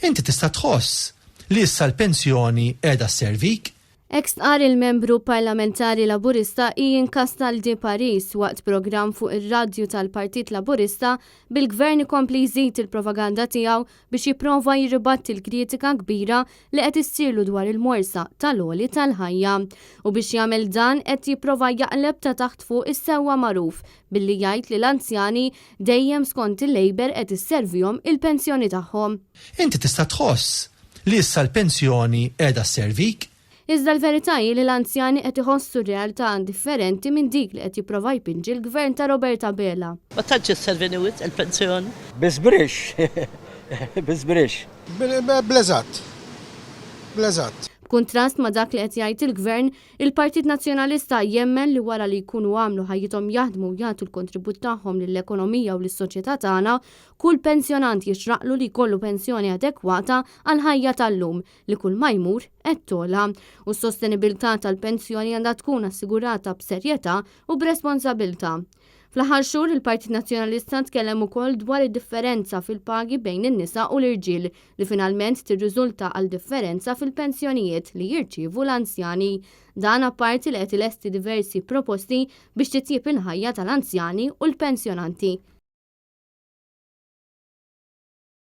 Inti tista' tħoss li issa l-pensjoni qiegħda sservik? Ek stqar il-membru parlamentari Laburista Ian Castaldi Paris waqt programm fuq ir-radju tal-Partit Laburista bil-gvern ikompli jżid il-propaganda tiegħu biex jipprova jirribatti l-kritika kbira li qed issirlu dwar il-morsa tal-għoli tal-ħajja. U biex jagħmel dan qed jipprova jaqleb ta' taħt fuq is-sewwa magħruf billi jgħid li l-anzjani dejjem skont il-Labor qed isservihom il-pensjoni tagħhom. Inti tista' tħoss li issa l-pensjoni qiegħda sservik? Iżda l-verità hi li l-anzjani qed iħossu realtà differenti minn dik li qed jipprova jpinġi l-gvern ta' Roberta Bela. Ma tantx isservini wis il-pensjoni. Bizbrix. Bizbrix. Bleżat. Bleżat. B'kuntrast ma' dak li qed jgħid il-gvern, il-Partit Nazzjonalista jemmen li wara li jkunu għamlu ħajjithom jaħdmu u jagħtu l-kontribut tagħhom lill-ekonomija u lis-soċjetà tagħna, kull pensjonant jixraqlu li jkollu pensjoni adekwata għal ħajja tal-lum li kull ma jmur qed tola. U s-sostenibilità tal-pensjoni għandha tkun assigurata b'serjetà u b'responsabilità. Fl-aħħar xhur il-Partit Nazzjonalista tkellem ukoll dwar id-differenza fil-pagi bejn in-nisa u l-irġiel li finalment tirriżulta għal differenza fil-pensjonijiet li jirċievu l-anzjani. Dan apparti li qed ilesti diversi proposti biex titjib il-ħajja tal-anzjani u l-pensjonanti.